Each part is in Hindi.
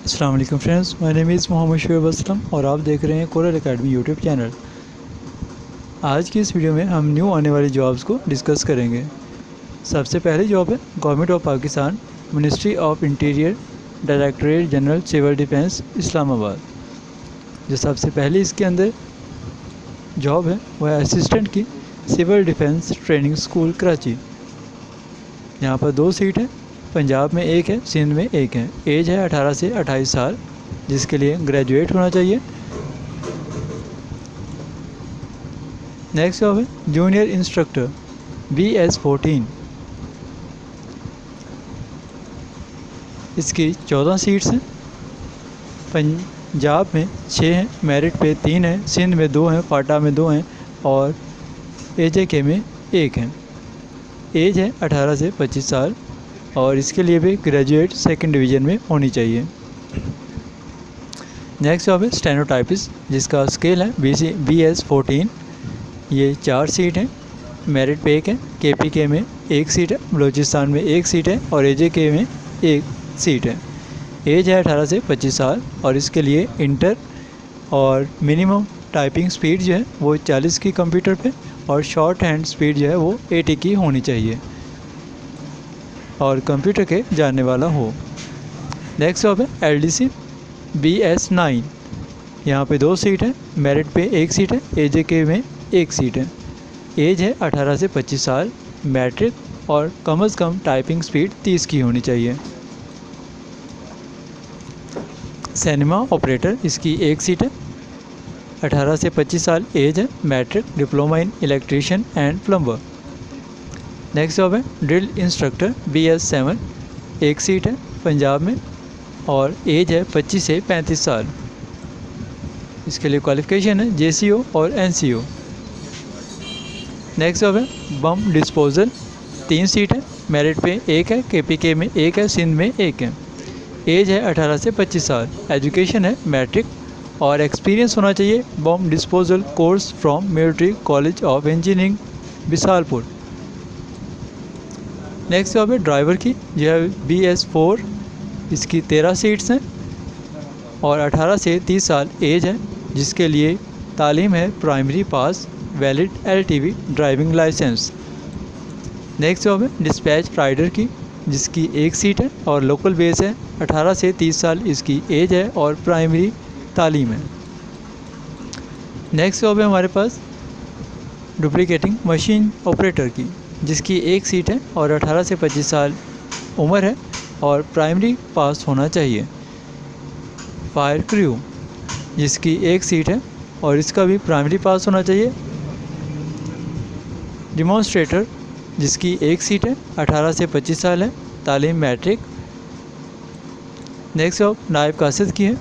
अस्सलाम वालेकुम friends, my name is Mohammad Shoaib Aslam और आप देख रहे हैं कोरल एकेडमी यूट्यूब चैनल। आज की इस वीडियो में हम न्यू आने वाली जॉब्स को डिस्कस करेंगे। सबसे पहली जॉब है government of Pakistan, ministry of interior, directorate general civil defence, Islamabad. जो सबसे पहली इसके अंदर जॉब है वह है असिस्टेंट की, civil defence training school Karachi. यहाँ पर 2 सीट है, पंजाब में 1 है, सिंध में 1 है। एज है 18 से 28 साल, जिसके लिए ग्रेजुएट होना चाहिए। नेक्स्ट जॉब है जूनियर इंस्ट्रक्टर BS14। इसकी 14 सीट्स हैं। पंजाब में 6 हैं, मेरिट पे 3 हैं, सिंध में 2 हैं, फाटा में 2 हैं और AJK में 1 है। एज है 18 से 25 साल और इसके लिए भी ग्रेजुएट 2nd डिवीज़न में होनी चाहिए। नेक्स्ट जॉब है स्टेनोटाइपिस्ट, जिसका स्केल है BS14। ये 4 सीट हैं, मेरिट पे 1 है, KPK में 1 सीट है, बलूचिस्तान में 1 सीट है और AJK में 1 सीट है। एज है 18 से 25 साल और इसके लिए इंटर और मिनिमम टाइपिंग स्पीड जो है वो 40 की कंप्यूटर पे और शॉर्ट हैंड स्पीड जो है वो 80 की होनी चाहिए और कंप्यूटर के जानने वाला हो। नेक्स्ट जॉब है LDC BS9। यहाँ पे 2 सीट है, मेरिट पे 1 सीट है, AJK में 1 सीट है। एज है 18 से 25 साल, मैट्रिक और कम से कम टाइपिंग स्पीड 30 की होनी चाहिए। सिनेमा ऑपरेटर, इसकी 1 सीट है, 18 से 25 साल एज है, matric, diploma in electrician and plumber. Next job है ड्रिल इंस्ट्रक्टर BS7। 1 सीट है, पंजाब में और एज है 25 से 35 साल। इसके लिए क्वालिफ़िकेशन है JCO और NCO। नेक्स्ट जॉब है बम डिस्पोजल। 3 सीट है, मेरिट पे 1 है, KPK में 1 है, सिंध में 1 है। एज है 18 से 25 साल, एजुकेशन है मैट्रिक और एक्सपीरियंस होना चाहिए bomb disposal course from military college of engineering Bisalpur. Next job है ड्राइवर की, यह है BS4। इसकी 13 सीट्स हैं और 18 से 30 साल एज है, जिसके लिए तालीम है primary pass, valid LTV driving licence. Next job है डिस्पैच राइडर की, जिसकी 1 सीट है और लोकल बेस है। 18 से 30 साल इसकी एज है और प्राइमरी तालीम है। नेक्स्ट जॉब है हमारे पास डुप्लीकेटिंग मशीन ऑपरेटर की, जिसकी 1 सीट है और 18 से 25 साल उम्र है और प्राइमरी पास होना चाहिए। फायर क्रू, जिसकी 1 सीट है और इसका भी प्राइमरी पास होना चाहिए। डिमॉन्स्ट्रेटर, जिसकी 1 सीट है, 18 से 25 साल है, तालीम मैट्रिक। नेक्स्ट जॉब नायब कासिद की है,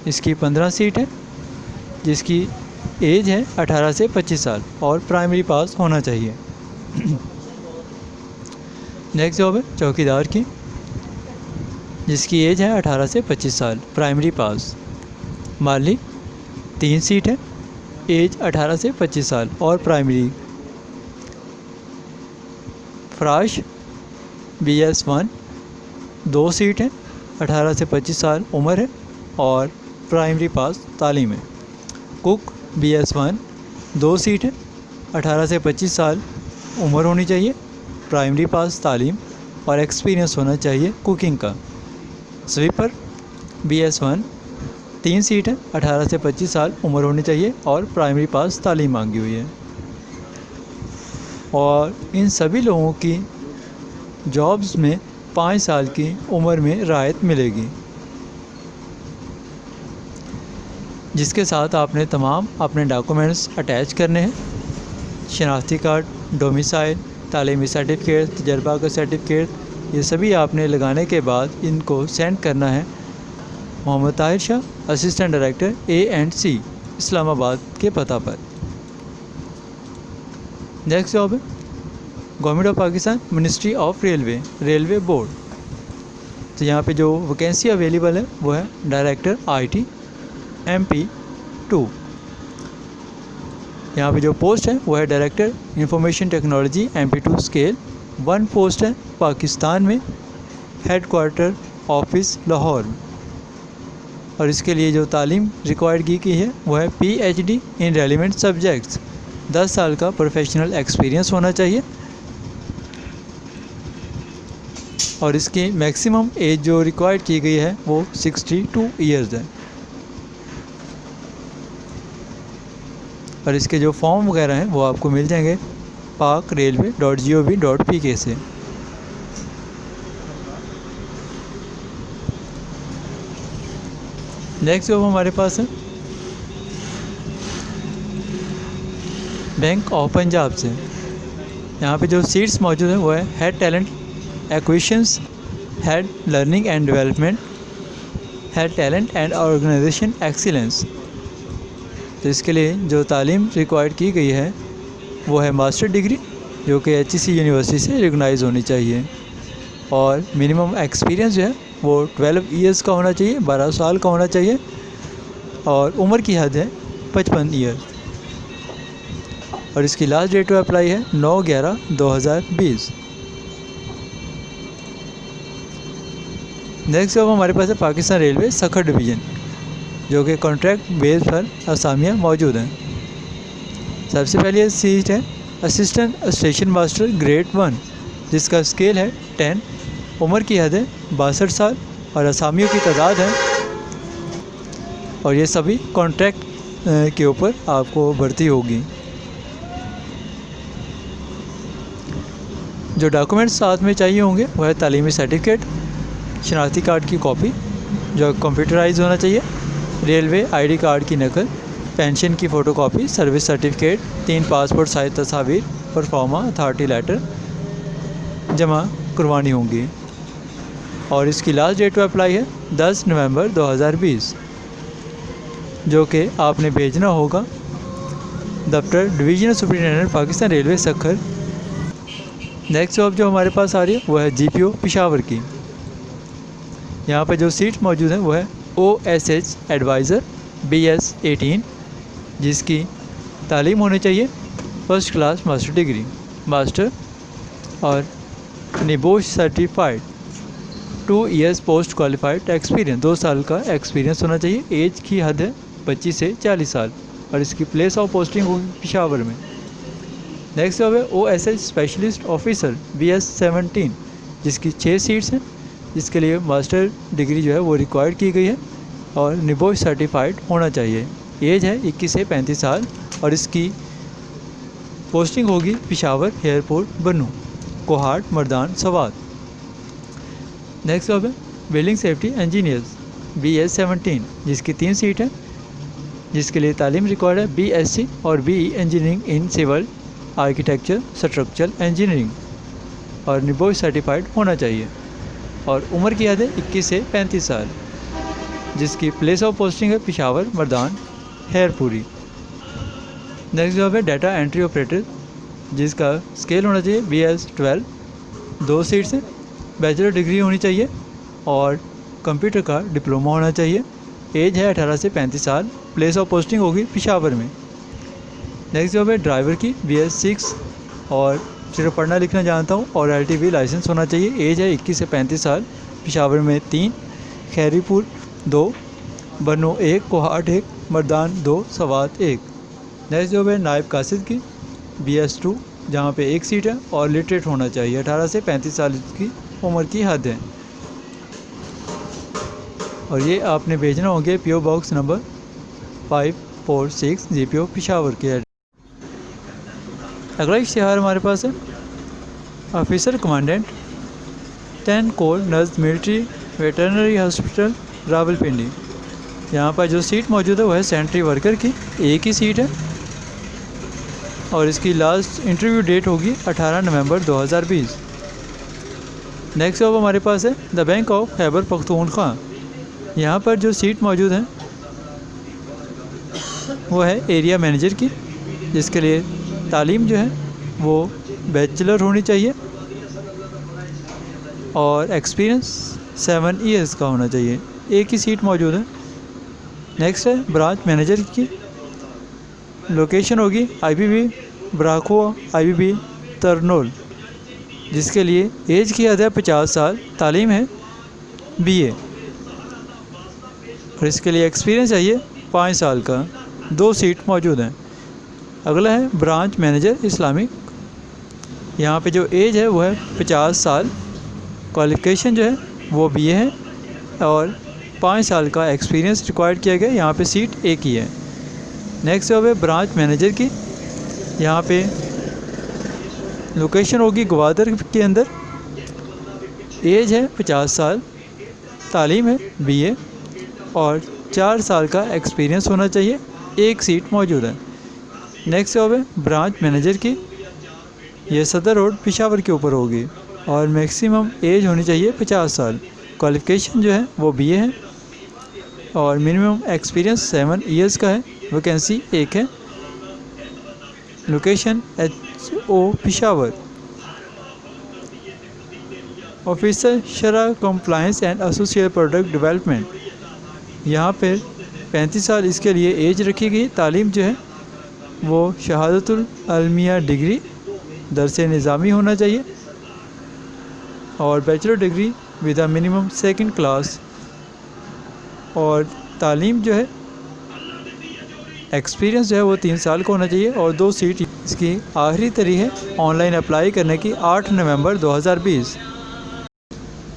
इसकी 15 सीट है, जिसकी एज है 18 से 25 साल और प्राइमरी पास होना चाहिए। नेक्स्ट जॉब है चौकीदार की, जिसकी एज है 18 से 25 साल, प्राइमरी पास। माली 3 सीट है, एज 18 से 25 साल और प्राइमरी। फ्राश BS1 2 सीट है, 18 से 25 साल उम्र है और प्राइमरी पास तालीम है। कुक BS1 2 सीट है, 18 से 25 साल उम्र होनी चाहिए, प्राइमरी पास तालीम और एक्सपीरियंस होना चाहिए कुकिंग का। स्वीपर BS1 3 सीट है, 18 से 25 साल उम्र होनी चाहिए और प्राइमरी पास तालीम मांगी हुई है। और इन सभी लोगों की जॉब्स में 5 साल की उम्र में राहत मिलेगी, जिसके साथ आपने तमाम अपने डॉक्यूमेंट्स अटैच करने हैं। शनाख्ती कार्ड, डोमिसाइल, तालीमी सर्टिफिकेट, तजर्बा का सर्टिफिकेट, ये सभी आपने लगाने के बाद इनको सेंड करना है Mohammad Tahir Shah, assistant director A&C, Islamabad के पता पर। नेक्स्ट जॉब है government of Pakistan, ministry of railway board. तो यहाँ पे जो वैकेंसी अवेलेबल है वो है डायरेक्टर IT MP2। यहाँ पे जो पोस्ट है वो है director information technology MP2 scale 1 post है पाकिस्तान में, हेडक्वार्टर ऑफिस लाहौर। और इसके लिए जो तालीम रिक्वायर्ड की गई है वो है PhD इन रेलिवेंट सब्जेक्ट्स। 10 साल का प्रोफेशनल एक्सपीरियंस होना चाहिए और इसकी मैक्सिमम एज जो रिक्वायर्ड की गई है वो 62 ईयर्स है। और इसके जो फॉर्म वगैरह हैं वो आपको मिल जाएंगे parkrailway.gov.pk से। नेक्स्ट जॉब हमारे पास है बैंक ऑफ पंजाब से। यहाँ पे जो सीट्स मौजूद हैं वो है head talent acquisitions, head learning and development, head talent and organisation excellence. तो इसके लिए जो तालीम रिक्वायर्ड की गई है वो है मास्टर डिग्री जो कि HEC यूनिवर्सिटी से रिकॉग्नाइज होनी चाहिए और मिनिमम एक्सपीरियंस जो है वो 12 ईयर्स का होना चाहिए, 12 साल का होना चाहिए और उम्र की हद है 55 ईयर। और इसकी लास्ट डेट टू अप्लाई है 9/11/2020। नेक्स्ट जॉब हमारे पास है पाकिस्तान रेलवे सखर डिवीज़न जो कि कॉन्ट्रैक्ट बेस पर असामियाँ मौजूद हैं। सबसे पहले सीट है असिस्टेंट स्टेशन मास्टर ग्रेड 1 जिसका स्केल है 10, उम्र की हद है 62 साल और असामियों की तादाद है और ये सभी कॉन्ट्रैक्ट के ऊपर आपको भर्ती होगी। जो डॉक्यूमेंट्स साथ में चाहिए होंगे वह है तालीमी सर्टिफिकेट, शनाख्ती कार्ड की कॉपी जो कंप्यूटराइज होना चाहिए, रेलवे ID कार्ड की नकल, पेंशन की photocopy, service certificate, 3 passport size तस्वीर, परफॉर्मा अथॉरिटी लेटर जमा करवानी होंगी। और इसकी लास्ट डेट टू अप्लाई है 10 नवंबर 2020 जो कि आपने भेजना होगा दफ्तर divisional superintendent Pakistan railway Sukkur. Next job जो हमारे पास आ रही है वो है GPO पेशावर की। यहाँ पे जो सीट्स मौजूद हैं वो है OSH एडवाइज़र BS 18 जिसकी तालीम होनी चाहिए first class master degree, master और NEBOSH certified, 2 years post qualified experience, 2 साल का एक्सपीरियंस होना चाहिए। एज की हद है 25 से 40 साल और इसकी प्लेस ऑफ पोस्टिंग होगी पेशावर में। नेक्स्ट जॉब है OSH स्पेशलिस्ट ऑफिसर BS 17 जिसकी 6 सीट्स हैं जिसके लिए मास्टर डिग्री जो है वो रिक्वायर्ड की गई है और निबोश सर्टिफाइड होना चाहिए। एज है 21 से 35 साल और इसकी पोस्टिंग होगी पेशावर, एयरपोर्ट, बनू, कोहाट, मर्दान, सवात। नेक्स्ट जॉब है बिल्डिंग सेफ्टी इंजीनियर्स BS 17 जिसकी 3 सीट है जिसके लिए तालीम रिक्वायर्ड है BSc और BE engineering in civil architecture structural engineering और निबोश सर्टिफाइड होना चाहिए और उम्र की हद है 21 से 35 साल जिसकी प्लेस ऑफ पोस्टिंग है पेशावर, मर्दान, खैरपुरी। नेक्स्ट जॉब है डाटा एंट्री ऑपरेटर जिसका स्केल होना चाहिए BS 12, 2 सीट्स हैं, बैचलर डिग्री होनी चाहिए और कंप्यूटर का डिप्लोमा होना चाहिए। एज है 18 से 35 साल, प्लेस ऑफ पोस्टिंग होगी पेशावर में। नेक्स्ट जॉब है ड्राइवर की BS 6 और सिर्फ पढ़ना लिखना जानता हूँ और LTV लाइसेंस होना चाहिए। एज है 21 से 35 साल, पेशावर में 3, खैरीपुर 2, बनू 1, कोहाट 1, मर्दान 2, सवात 1। नेक्स्ट जॉब है नायब कासिद की BS 2 जहाँ पे 1 सीट है और लिटरेट होना चाहिए, 18 से 35 साल की उम्र की हद है और ये आपने भेजना होंगे PO box number 546 GPO Peshawar के। अगला इश्तिहार हमारे पास है officer commandant 10 core nurse military veterinary hospital Rawalpindi. यहाँ पर जो सीट मौजूद है वह है सेंट्री वर्कर की, 1 ही सीट है और इसकी लास्ट इंटरव्यू डेट होगी 18 नवंबर 2020। नेक्स्ट जॉब हमारे पास है the bank of Khyber Pakhtunkhwa. यहाँ पर जो सीट मौजूद है वो है एरिया मैनेजर की जिसके लिए तालीम जो है वो बैचलर होनी चाहिए और एक्सपीरियंस 7 ईयर्स का होना चाहिए। 1 ही सीट मौजूद है। नेक्स्ट है ब्रांच मैनेजर की, लोकेशन होगी IBB ब्राखुआ IBB तरनोल जिसके लिए एज की हद है 50 साल, तालीम है BA और इसके लिए एक्सपीरियंस चाहिए 5 साल का। 2 सीट मौजूद हैं। अगला है ब्रांच मैनेजर इस्लामिक। यहाँ पे जो एज है वो है 50 साल। क्वालिफ़िकेशन जो है वो BA है और 5 साल का एक्सपीरियंस रिक्वायर्ड किया गया। यहाँ पे सीट एक ही है। नेक्स्ट जॉब है ब्रांच मैनेजर की। यहाँ पे लोकेशन होगी ग्वादर के अंदर। एज है 50 साल। तालीम है BA और 4 साल का एक्सपीरियंस होना चाहिए। एक सीट मौजूद है। नेक्स्ट जॉब है ब्रांच मैनेजर की। ये सदर रोड पेशावर के ऊपर होगी और मैक्सिमम एज होनी चाहिए 50 साल। क्वालिफ़िकेशन जो है वो BA है और मिनिमम एक्सपीरियंस 7 ईयर्स का है। वैकेंसी एक है। Location HO Peshawar. ऑफिसर शरा compliance and associate product development. यहाँ पर 35 साल इसके लिए एज रखी गई। तालीम जो है वो शहादतुल अलमिया डिग्री दरसे निज़ामी होना चाहिए और bachelor degree with a minimum 2nd class. और तालीम जो है एक्सपीरियंस जो है वो 3 साल का होना चाहिए और 2 सीट। इसकी आखिरी तारीख है ऑनलाइन अप्लाई करने की 8 नवंबर 2020।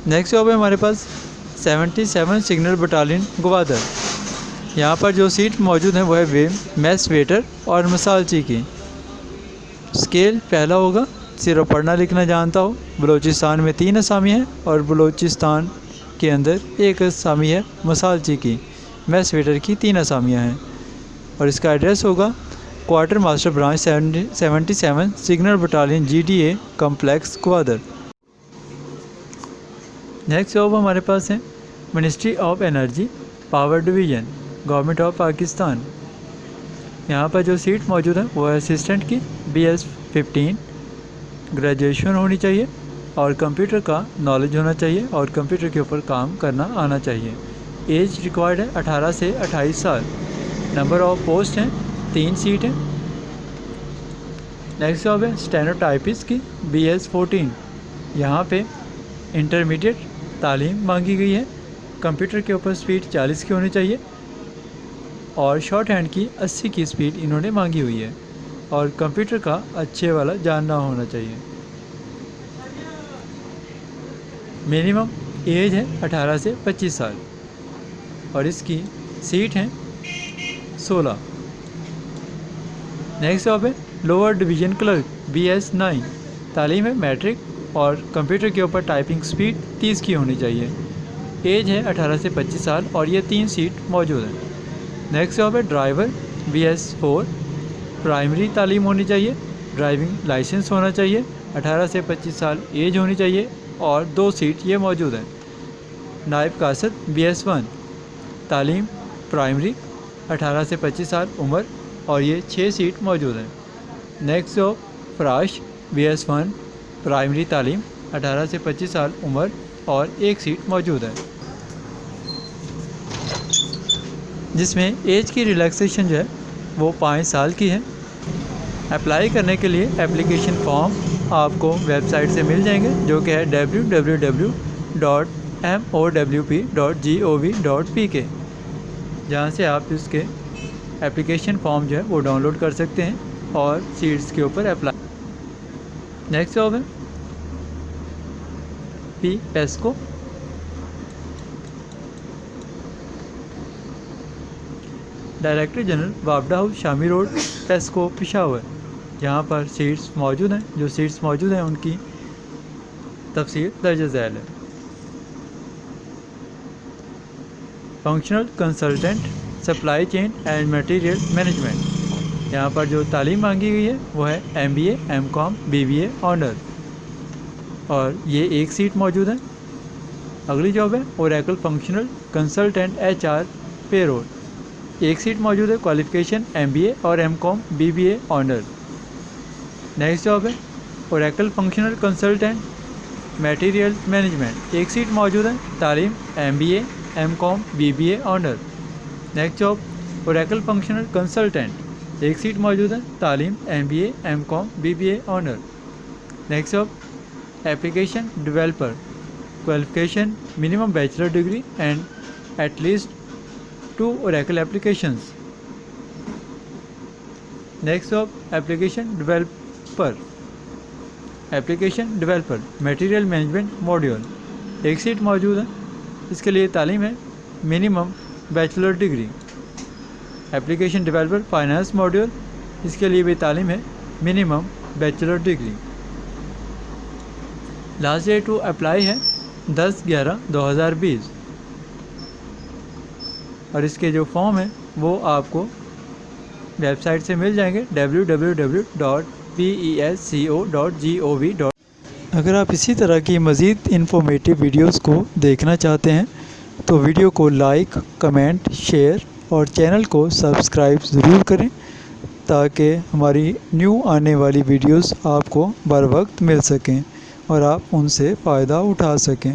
नेक्स्ट जॉब है हमारे पास 77 सिग्नल बटालियन ग्वादर। यहाँ पर जो सीट मौजूद है वो है मैस वेटर और मसालची की। स्केल पहला होगा, सिर्फ पढ़ना लिखना जानता हो। बलूचिस्तान में 3 असामी हैं और बलूचिस्तान के अंदर 1 असामी है मसालची की। मैस वेटर की 3 असामियाँ हैं और इसका एड्रेस होगा quarter master branch 77 signal battalion GDA complex Gwadar. Next job हमारे पास है ministry of energy power division government of Pakistan. यहाँ पर जो सीट मौजूद है वो है असिस्टेंट की। BS 15 ग्रेजुएशन होनी चाहिए और कंप्यूटर का नॉलेज होना चाहिए और कंप्यूटर के ऊपर काम करना आना चाहिए। एज रिक्वायर्ड है 18 से 28 साल। नंबर ऑफ पोस्ट हैं 3 सीट हैं। नेक्स्ट जॉब है स्टेनोटाइपिस्ट की। BS 14 यहाँ पे इंटरमीडिएट तालीम मांगी गई है। कंप्यूटर के ऊपर स्पीड 40 की होनी चाहिए और शॉर्ट हैंड की 80 की स्पीड इन्होंने मांगी हुई है और कंप्यूटर का अच्छे वाला जानना होना चाहिए। मिनिमम एज है 18 से 25 साल और इसकी सीट हैं 16। नेक्स्ट जॉब है लोअर डिवीज़न क्लर्क BS 9। तालीम है मैट्रिक और कंप्यूटर के ऊपर टाइपिंग स्पीड 30 की होनी चाहिए। एज है 18 से 25 साल और ये 3 सीट मौजूद हैं। नेक्स्ट जॉब है ड्राइवर BS 4। प्राइमरी तालीम होनी चाहिए। ड्राइविंग लाइसेंस होना चाहिए। 18 से 25 साल एज होनी चाहिए और 2 सीट ये मौजूद हैं। नायब कासद BS 1। तालीम प्राइमरी 18 से 25 साल उम्र और ये 6 सीट मौजूद हैं। नेक्स्ट जॉब फराश BS 1। प्राइमरी तालीम 18 से 25 साल उम्र और 1 सीट मौजूद है जिसमें एज की रिलैक्सेशन जो है वो 5 साल की है। अप्लाई करने के लिए एप्लीकेशन फॉर्म आपको वेबसाइट से मिल जाएंगे जो कि है www.mowp.gov.pk, जहाँ से आप इसके एप्लीकेशन फॉर्म जो है वो डाउनलोड कर सकते हैं और सीट्स के ऊपर अप्लाई। नेक्स्ट जॉब है पेस्को। डायरेक्टर जनरल वापडा हाउस शामी रोड पेस्को पेशावर। यहाँ पर सीट्स मौजूद हैं। जो सीट्स मौजूद हैं उनकी तफसील दर्ज झैल है। Functional consultant supply chain and material management. यहाँ पर जो तालीम मांगी गई है वो है MBA MCOM BBA ऑनर और ये 1 सीट मौजूद है। अगली जॉब है Oracle functional consultant HR payroll. 1 seat मौजूद है। क्वालिफ़िकेशन MBA और MCOM BBA honour. Next job है Oracle functional consultant material management. 1 seat मौजूद है। तालीम MBA MCOM BBA honour. Next job Oracle functional consultant. 1 seat मौजूद है। तालीम MBA MCOM BBA honour. Next job application developer. Qualification minimum bachelor degree and at least 2 Oracle applications. Next job, application developer. Application developer material management module, एक सीट मौजूद है। इसके लिए तालीम है minimum bachelor degree. Application developer finance module, इसके लिए भी तालीम है minimum bachelor degree. Last date to apply है 10/11/2020 और इसके जो फॉर्म है वो आपको वेबसाइट से मिल जाएंगे www.pesco.gov. अगर आप इसी तरह की मज़ीद इन्फॉर्मेटिव वीडियोस को देखना चाहते हैं तो वीडियो को लाइक, कमेंट, शेयर और चैनल को सब्सक्राइब ज़रूर करें ताकि हमारी न्यू आने वाली वीडियोस आपको बर वक्त मिल सकें और आप उनसे फ़ायदा उठा सकें।